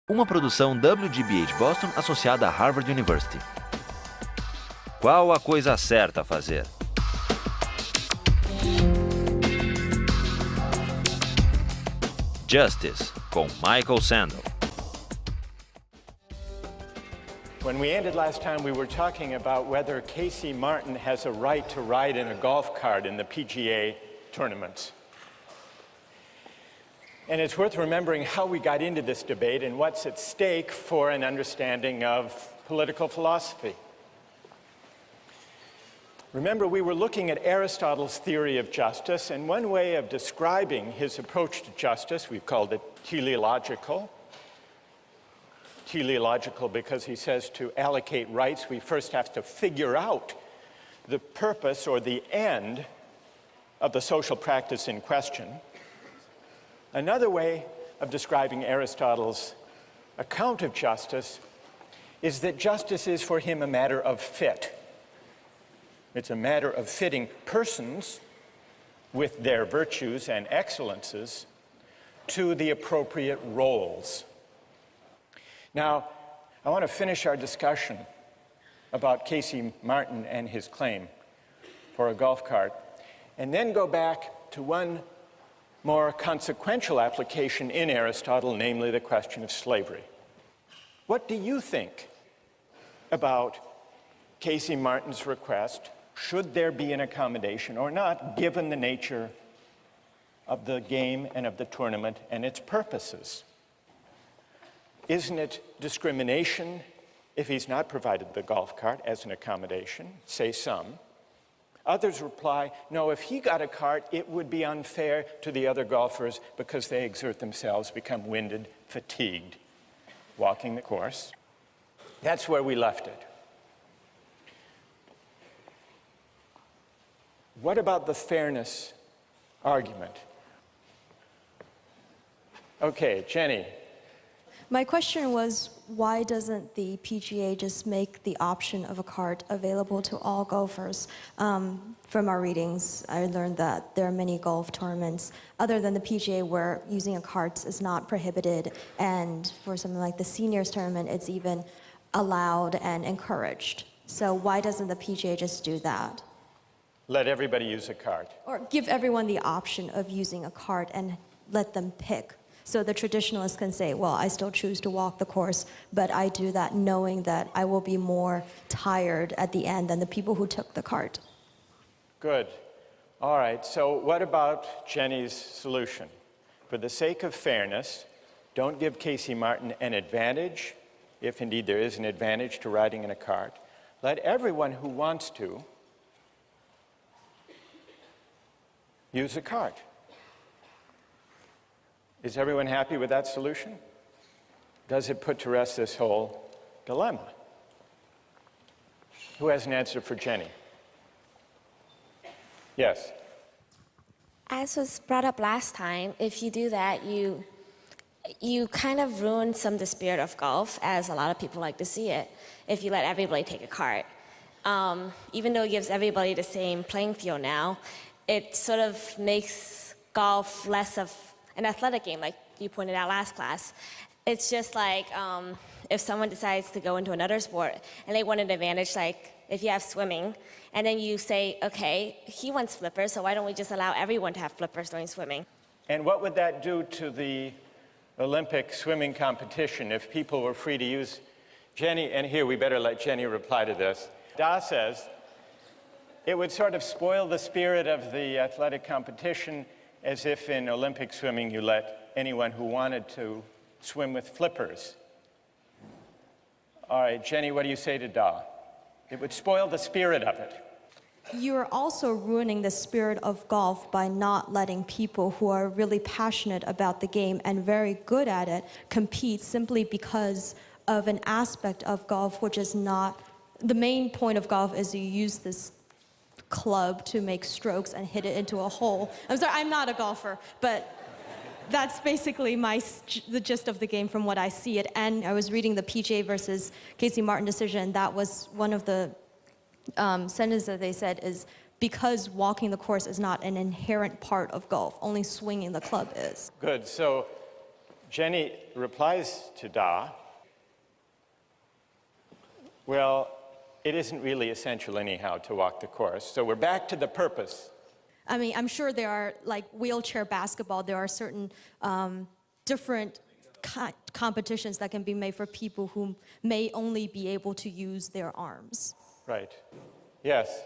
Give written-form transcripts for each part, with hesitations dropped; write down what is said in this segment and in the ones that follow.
Uma produção WGBH de Boston associada a Harvard University. Qual a coisa certa a fazer? Justice, com Michael Sandel. When we ended last time, we were talking about whether Casey Martin has a right to ride in a golf cart in the PGA tournaments. And it's worth remembering how we got into this debate and what's at stake for an understanding of political philosophy. Remember, we were looking at Aristotle's theory of justice, and one way of describing his approach to justice, we've called it teleological. Teleological because he says to allocate rights, we first have to figure out the purpose or the end of the social practice in question. Another way of describing Aristotle's account of justice is that justice is for him a matter of fit. It's a matter of fitting persons with their virtues and excellences to the appropriate roles. Now, I want to finish our discussion about Casey Martin and his claim for a golf cart, and then go back to one more consequential application in Aristotle, namely the question of slavery. What do you think about Casey Martin's request? Should there be an accommodation or not, given the nature of the game and of the tournament and its purposes? Isn't it discrimination if he's not provided the golf cart as an accommodation, say some? Others reply, no, if he got a cart, it would be unfair to the other golfers because they exert themselves, become winded, fatigued, walking the course. That's where we left it. What about the fairness argument? Okay, Jenny. My question was, why doesn't the PGA just make the option of a cart available to all golfers? From our readings, I learned that there are many golf tournaments other than the PGA where using a cart is not prohibited, and for something like the seniors tournament, it's even allowed and encouraged. So why doesn't the PGA just do that? Let everybody use a cart. Or give everyone the option of using a cart and let them pick. So the traditionalists can say, well, I still choose to walk the course, but I do that knowing that I will be more tired at the end than the people who took the cart. Good. All right, so what about Jenny's solution? For the sake of fairness, don't give Casey Martin an advantage, if indeed there is an advantage to riding in a cart. Let everyone who wants to use a cart. Is everyone happy with that solution? Does it put to rest this whole dilemma? Who has an answer for Jenny? Yes. As was brought up last time, if you do that, you kind of ruin some of the spirit of golf, as a lot of people like to see it, if you let everybody take a cart. Even though it gives everybody the same playing field now, it sort of makes golf less of an athletic game, like you pointed out last class. It's just like if someone decides to go into another sport and they want an advantage, like if you have swimming, and then you say, okay, he wants flippers, so why don't we just allow everyone to have flippers during swimming? And what would that do to the Olympic swimming competition if people were free to use? Jenny, and here we better let Jenny reply to this. Da says, it would sort of spoil the spirit of the athletic competition, as if in Olympic swimming you let anyone who wanted to swim with flippers. All right, Jenny, what do you say to Da? It would spoil the spirit of it. You're also ruining the spirit of golf by not letting people who are really passionate about the game and very good at it compete simply because of an aspect of golf which is not... The main point of golf is you use this club to make strokes and hit it into a hole. I'm sorry, I'm not a golfer, but that's basically the gist of the game from what I see it. And I was reading the PGA versus Casey Martin decision. That was one of the sentences that they said is, because walking the course is not an inherent part of golf, only swinging the club is. Good, so Jenny replies to Da, well, it isn't really essential anyhow to walk the course. So we're back to the purpose. I mean, I'm sure there are, like wheelchair basketball, there are certain different competitions that can be made for people who may only be able to use their arms. Right. Yes.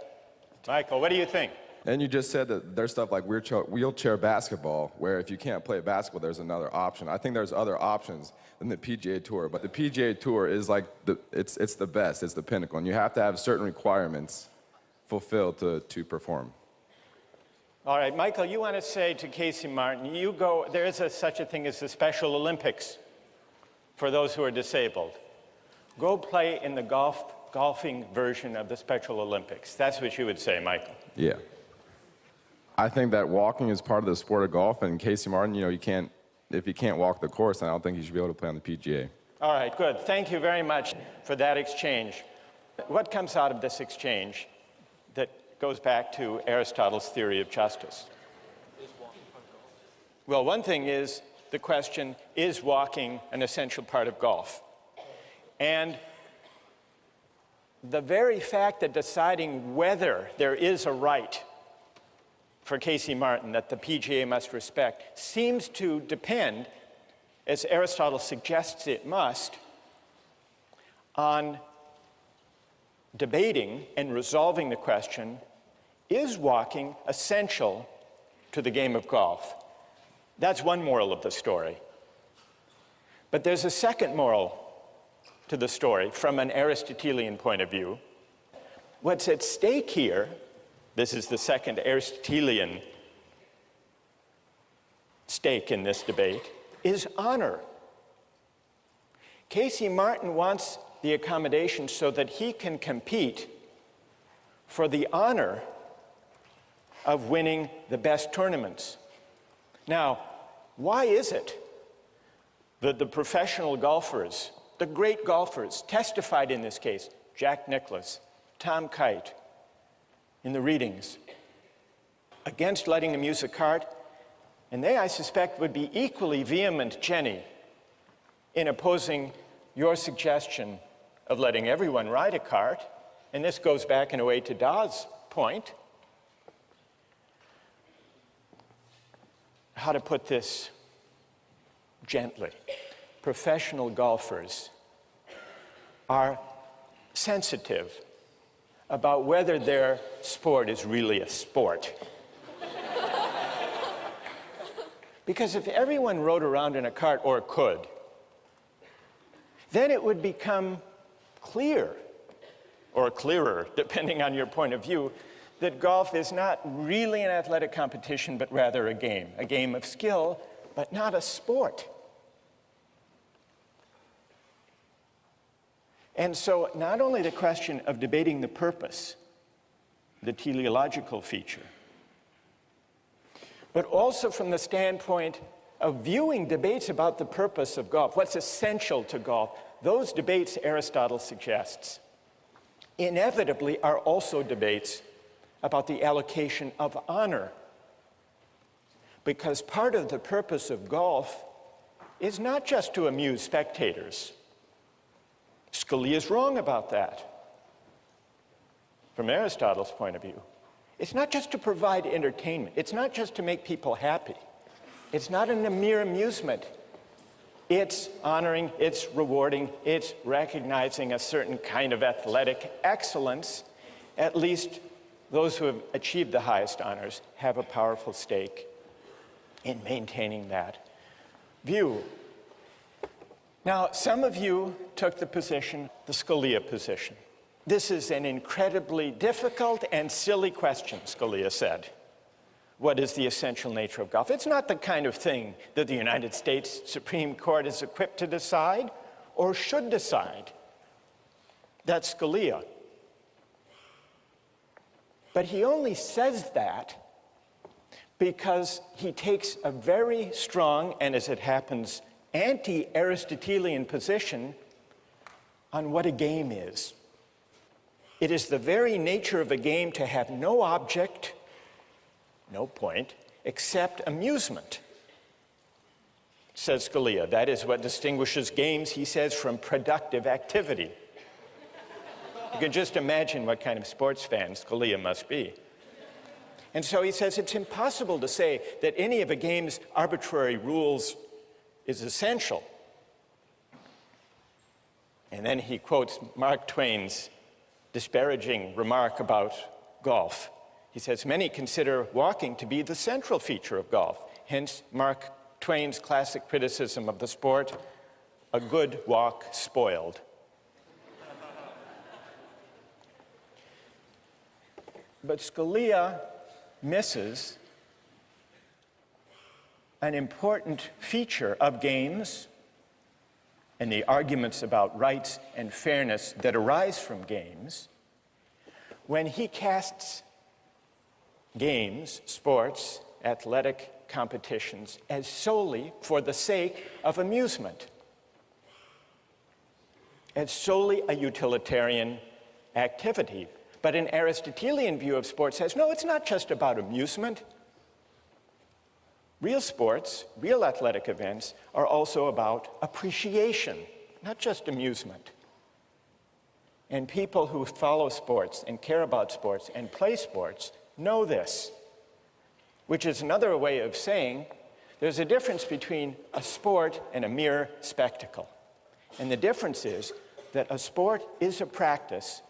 Michael, what do you think? And you just said that there's stuff like wheelchair basketball, where if you can't play basketball, there's another option. I think there's other options than the PGA Tour, but the PGA Tour is like, it's the best, it's the pinnacle, and you have to have certain requirements fulfilled to perform. All right, Michael, you want to say to Casey Martin, you go, there is such a thing as the Special Olympics for those who are disabled. Go play in the golfing version of the Special Olympics. That's what you would say, Michael. Yeah. I think that walking is part of the sport of golf, and Casey Martin, you know, if he can't walk the course, then I don't think he should be able to play on the PGA. All right, good. Thank you very much for that exchange. What comes out of this exchange that goes back to Aristotle's theory of justice? Well, one thing is the question, is walking an essential part of golf? And the very fact that deciding whether there is a right for Casey Martin that the PGA must respect seems to depend, as Aristotle suggests it must, on debating and resolving the question, is walking essential to the game of golf? That's one moral of the story. But there's a second moral to the story from an Aristotelian point of view. What's at stake here, this is the second Aristotelian stake in this debate, is honor. Casey Martin wants the accommodation so that he can compete for the honor of winning the best tournaments. Now, why is it that the professional golfers, the great golfers, testified in this case, Jack Nicklaus, Tom Kite, in the readings, against letting them use a cart, and they, I suspect, would be equally vehement, Jenny, in opposing your suggestion of letting everyone ride a cart, and this goes back in a way to Da's point. How to put this gently? Professional golfers are sensitive about whether their sport is really a sport. Because if everyone rode around in a cart, or could, then it would become clear, or clearer, depending on your point of view, that golf is not really an athletic competition, but rather a game of skill, but not a sport. And so not only the question of debating the purpose, the teleological feature, but also from the standpoint of viewing debates about the purpose of golf, what's essential to golf, those debates, Aristotle suggests, inevitably are also debates about the allocation of honor. Because part of the purpose of golf is not just to amuse spectators. Scalia is wrong about that. From Aristotle's point of view, it's not just to provide entertainment. It's not just to make people happy. It's not a mere amusement. It's honoring, it's rewarding, it's recognizing a certain kind of athletic excellence. At least those who have achieved the highest honors have a powerful stake in maintaining that view. Now, some of you took the position, the Scalia position. This is an incredibly difficult and silly question, Scalia said. What is the essential nature of golf? It's not the kind of thing that the United States Supreme Court is equipped to decide or should decide. That's Scalia. But he only says that because he takes a very strong, and as it happens, anti-Aristotelian position on what a game is. It is the very nature of a game to have no object, no point, except amusement. says Scalia. That is what distinguishes games, he says, from productive activity. You can just imagine what kind of sports fan Scalia must be. And so he says it's impossible to say that any of a game's arbitrary rules is essential. And then he quotes Mark Twain's disparaging remark about golf. He says, many consider walking to be the central feature of golf. Hence, Mark Twain's classic criticism of the sport, a good walk spoiled. But Scalia misses an important feature of games and the arguments about rights and fairness that arise from games when he casts games, sports, athletic competitions as solely for the sake of amusement, as solely a utilitarian activity. But an Aristotelian view of sports says, no, it's not just about amusement. Real sports, real athletic events are also about appreciation, not just amusement. And people who follow sports and care about sports and play sports know this, which is another way of saying there's a difference between a sport and a mere spectacle. And the difference is that a sport is a practice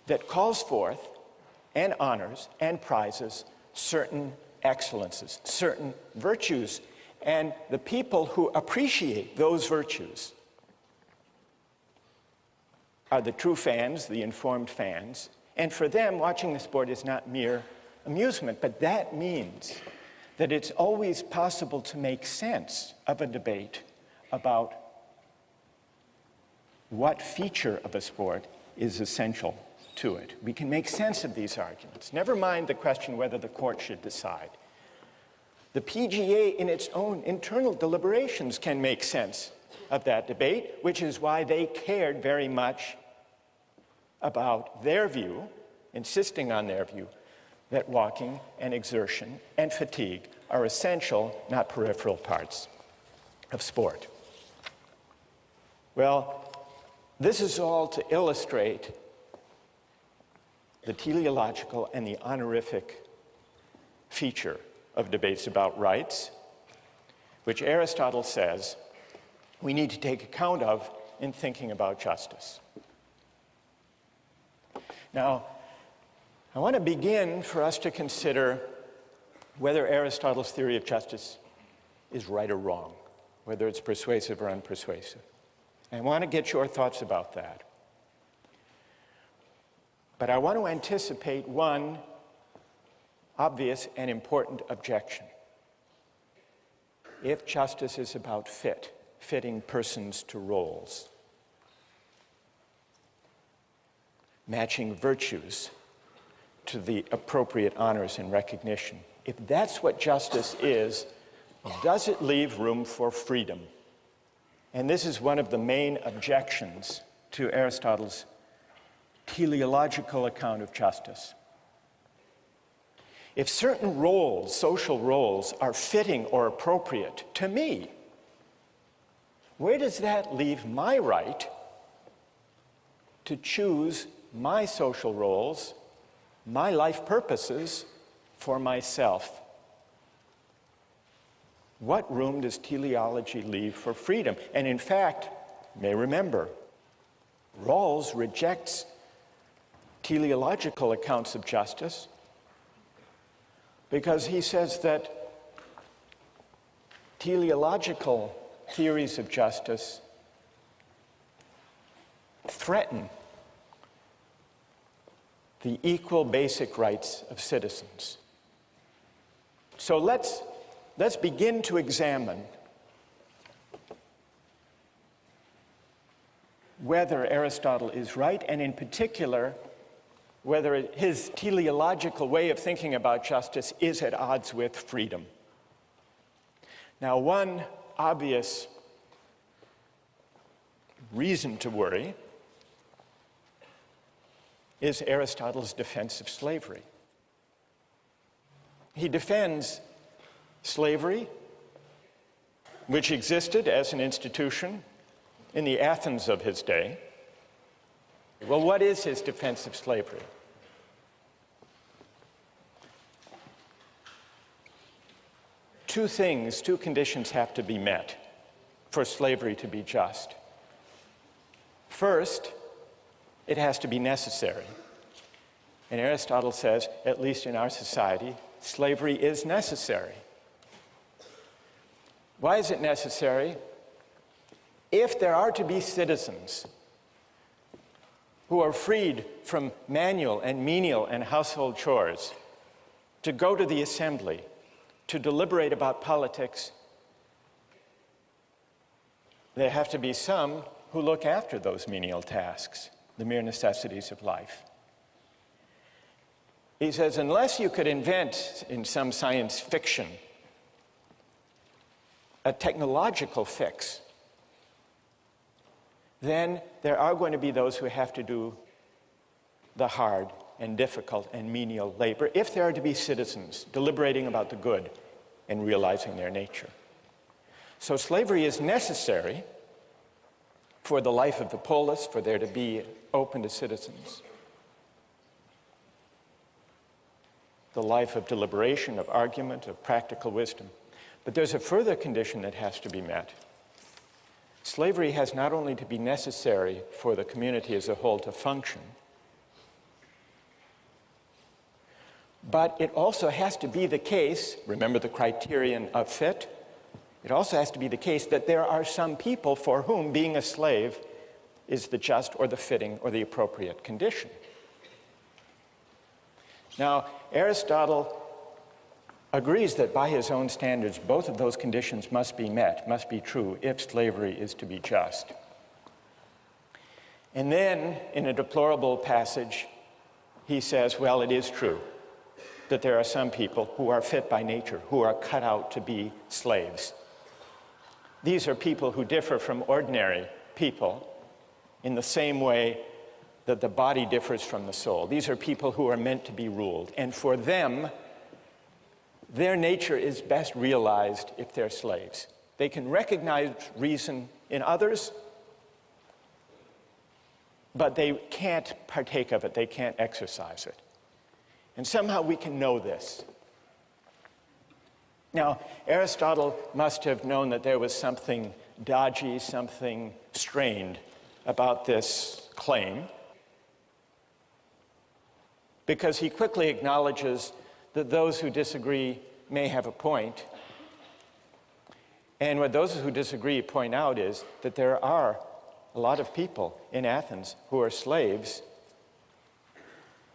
that calls forth and honors and prizes certain excellences, certain virtues, and the people who appreciate those virtues are the true fans, the informed fans, and for them, watching the sport is not mere amusement, but that means that it's always possible to make sense of a debate about what feature of a sport is essential to it. We can make sense of these arguments. Never mind the question whether the court should decide. The PGA in its own internal deliberations can make sense of that debate, which is why they cared very much about their view, insisting on their view, that walking and exertion and fatigue are essential, not peripheral parts of sport. Well, this is all to illustrate the teleological and the honorific feature of debates about rights, which Aristotle says we need to take account of in thinking about justice. Now, I want to begin for us to consider whether Aristotle's theory of justice is right or wrong, whether it's persuasive or unpersuasive. And I want to get your thoughts about that. But I want to anticipate one obvious and important objection. If justice is about fitting persons to roles, matching virtues to the appropriate honors and recognition, if that's what justice is, does it leave room for freedom? And this is one of the main objections to Aristotle's teleological account of justice. If certain roles, social roles, are fitting or appropriate to me, where does that leave my right to choose my social roles, my life purposes for myself? What room does teleology leave for freedom? And in fact, you may remember, Rawls rejects teleological accounts of justice because he says that teleological theories of justice threaten the equal basic rights of citizens. So let's begin to examine whether Aristotle is right, and in particular, whether his teleological way of thinking about justice is at odds with freedom. Now, one obvious reason to worry is Aristotle's defense of slavery. He defends slavery which existed as an institution in the Athens of his day. Well, what is his defense of slavery? Two conditions have to be met for slavery to be just. First, it has to be necessary. And Aristotle says, at least in our society, slavery is necessary. Why is it necessary? If there are to be citizens who are freed from manual and menial and household chores to go to the assembly, to deliberate about politics, there have to be some who look after those menial tasks, the mere necessities of life. He says, unless you could invent in some science fiction a technological fix, then there are going to be those who have to do the hard and difficult and menial labor if there are to be citizens deliberating about the good and realizing their nature. So slavery is necessary for the life of the polis, for there to be open to citizens. The life of deliberation, of argument, of practical wisdom. But there's a further condition that has to be met. Slavery has not only to be necessary for the community as a whole to function, but it also has to be the case, remember the criterion of fit, it also has to be the case that there are some people for whom being a slave is the just or the fitting or the appropriate condition. Now, Aristotle agrees that by his own standards, both of those conditions must be met, must be true, if slavery is to be just. And then, in a deplorable passage, he says, well, it is true that there are some people who are fit by nature, who are cut out to be slaves. These are people who differ from ordinary people in the same way that the body differs from the soul. These are people who are meant to be ruled. And for them, their nature is best realized if they're slaves. They can recognize reason in others, but they can't partake of it. They can't exercise it. And somehow we can know this. Now, Aristotle must have known that there was something dodgy, something strained about this claim, because he quickly acknowledges that those who disagree may have a point. And what those who disagree point out is that there are a lot of people in Athens who are slaves,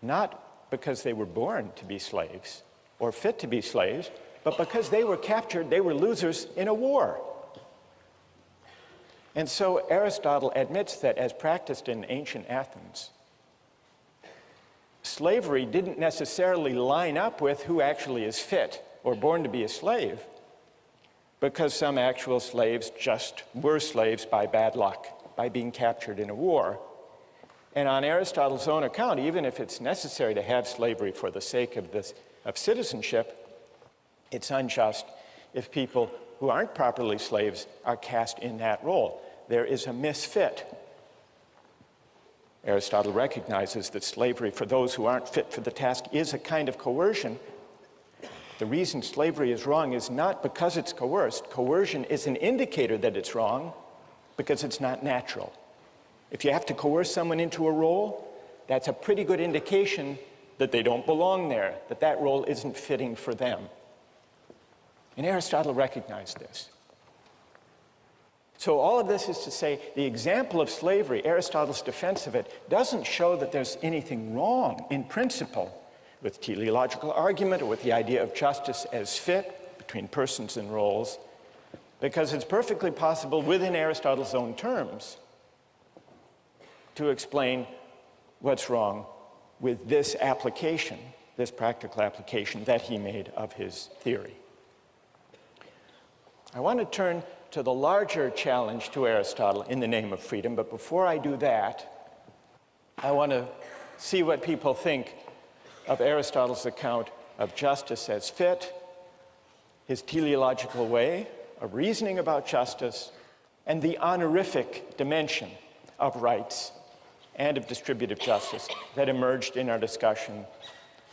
not because they were born to be slaves or fit to be slaves, but because they were captured, they were losers in a war. And so Aristotle admits that as practiced in ancient Athens, slavery didn't necessarily line up with who actually is fit or born to be a slave, because some actual slaves just were slaves by bad luck, by being captured in a war. And on Aristotle's own account, even if it's necessary to have slavery for the sake of citizenship, it's unjust if people who aren't properly slaves are cast in that role. There is a misfit. Aristotle recognizes that slavery for those who aren't fit for the task is a kind of coercion. The reason slavery is wrong is not because it's coerced. Coercion is an indicator that it's wrong because it's not natural. If you have to coerce someone into a role, that's a pretty good indication that they don't belong there, that that role isn't fitting for them. And Aristotle recognized this. So all of this is to say, the example of slavery, Aristotle's defense of it, doesn't show that there's anything wrong in principle with teleological argument or with the idea of justice as fit between persons and roles, because it's perfectly possible within Aristotle's own terms to explain what's wrong with this application, this practical application that he made of his theory. I want to turn to the larger challenge to Aristotle in the name of freedom, but before I do that, I want to see what people think of Aristotle's account of justice as fit, his teleological way of reasoning about justice and the honorific dimension of rights and of distributive justice that emerged in our discussion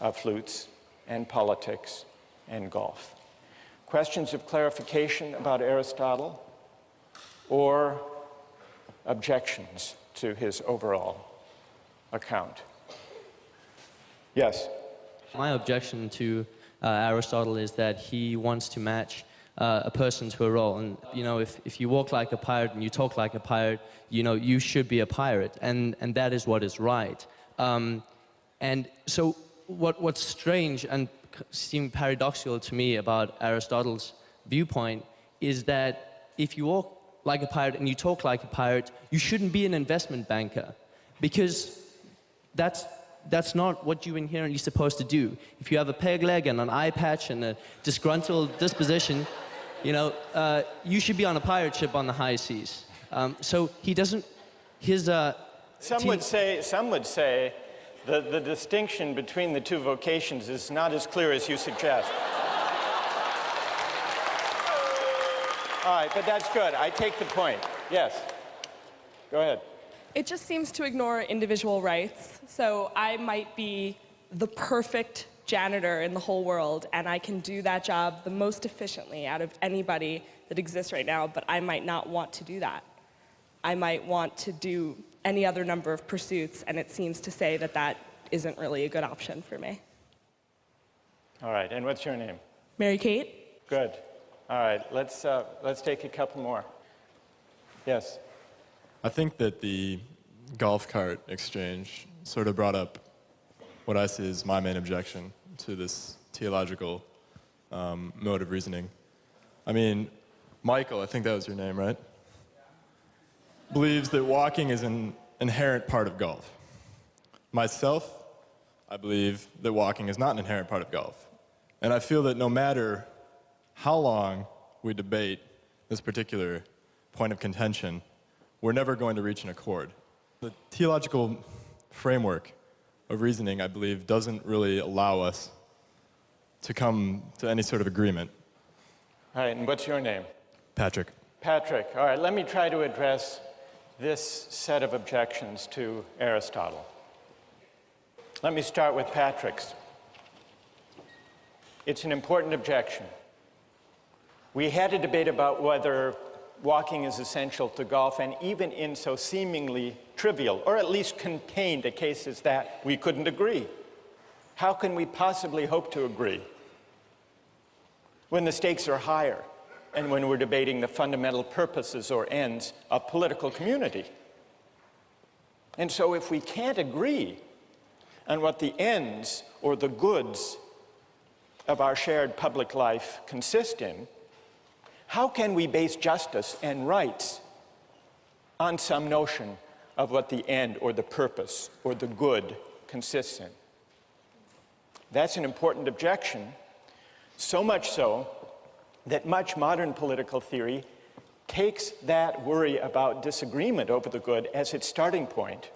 of flutes and politics and golf. Questions of clarification about Aristotle or objections to his overall account? Yes? My objection to Aristotle is that he wants to match a person to a role. And, you know, if you walk like a pirate and you talk like a pirate, you know, you should be a pirate. And that is what is right. And so what's strange and seems paradoxical to me about Aristotle's viewpoint is that if you walk like a pirate and you talk like a pirate, you shouldn't be an investment banker, because that's not what you're inherently supposed to do. If you have a peg leg and an eye patch and a disgruntled disposition, you know, you should be on a pirate ship on the high seas. So he doesn't, his... Some would say the distinction between the two vocations is not as clear as you suggest. All right, but that's good. I take the point. Yes. Go ahead. It just seems to ignore individual rights. So I might be the perfect janitor in the whole world, and I can do that job the most efficiently out of anybody that exists right now, but I might not want to do that. I might want to do any other number of pursuits, and it seems to say that that isn't really a good option for me. All right, and what's your name? Mary Kate? Good. All right, let's take a couple more. Yes? I think that the golf cart exchange sort of brought up what I see as my main objection to this theological mode of reasoning. I mean, Michael, I think that was your name, right? Believes that walking is an inherent part of golf. Myself, I believe that walking is not an inherent part of golf. And I feel that no matter how long we debate this particular point of contention, we're never going to reach an accord. The theological framework of reasoning, I believe, doesn't really allow us to come to any sort of agreement. All right, and what's your name? Patrick. Patrick. All right, let me try to address this set of objections to Aristotle. Let me start with Patrick's. It's an important objection. We had a debate about whether walking is essential to golf, and even in so seemingly trivial, or at least contained a case as that, we couldn't agree. How can we possibly hope to agree when the stakes are higher and when we're debating the fundamental purposes or ends of political community? And so if we can't agree on what the ends or the goods of our shared public life consist in, how can we base justice and rights on some notion of what the end or the purpose or the good consists in? That's an important objection, so much so that much modern political theory takes that worry about disagreement over the good as its starting point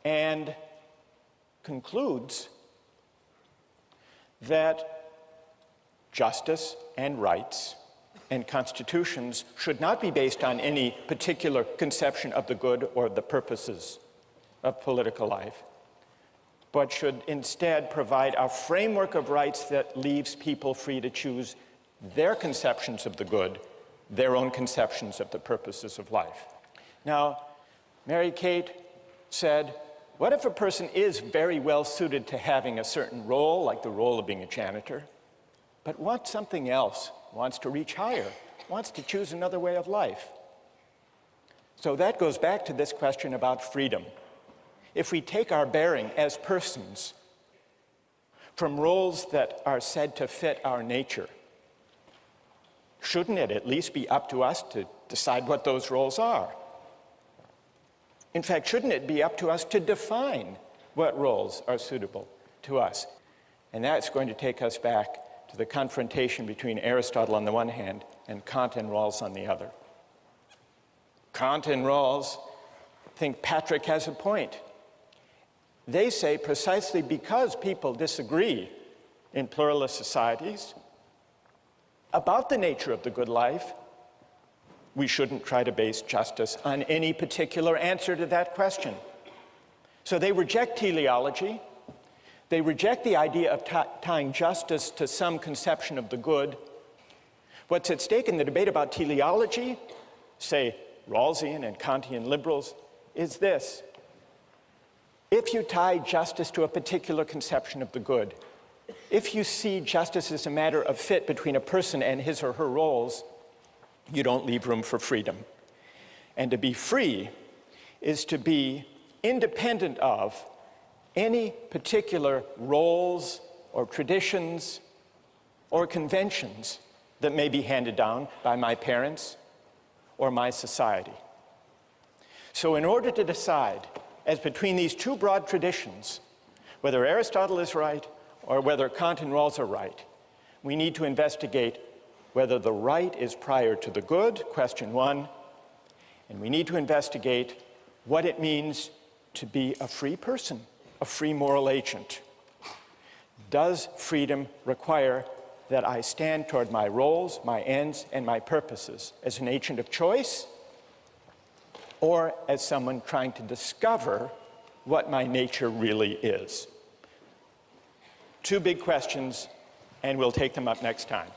and concludes that justice and rights and constitutions should not be based on any particular conception of the good or the purposes of political life, but should instead provide a framework of rights that leaves people free to choose their conceptions of the good, their own conceptions of the purposes of life. Now, Mary Kate said, what if a person is very well suited to having a certain role, like the role of being a janitor, but wants something else, wants to reach higher, wants to choose another way of life? So that goes back to this question about freedom. If we take our bearing as persons from roles that are said to fit our nature, shouldn't it at least be up to us to decide what those roles are? In fact, shouldn't it be up to us to define what roles are suitable to us? And that's going to take us back to the confrontation between Aristotle on the one hand and Kant and Rawls on the other. Kant and Rawls think Patrick has a point. They say precisely because people disagree in pluralist societies about the nature of the good life, we shouldn't try to base justice on any particular answer to that question. So they reject teleology. They reject the idea of tying justice to some conception of the good. What's at stake in the debate about teleology, say Rawlsian and Kantian liberals, is this. If you tie justice to a particular conception of the good, if you see justice as a matter of fit between a person and his or her roles, you don't leave room for freedom. And to be free is to be independent of any particular roles or traditions or conventions that may be handed down by my parents or my society. So in order to decide as between these two broad traditions, whether Aristotle is right or whether Kant and Rawls are right, we need to investigate whether the right is prior to the good, question one, and we need to investigate what it means to be a free person, a free moral agent. Does freedom require that I stand toward my roles, my ends, and my purposes as an agent of choice, or as someone trying to discover what my nature really is? Two big questions, and we'll take them up next time.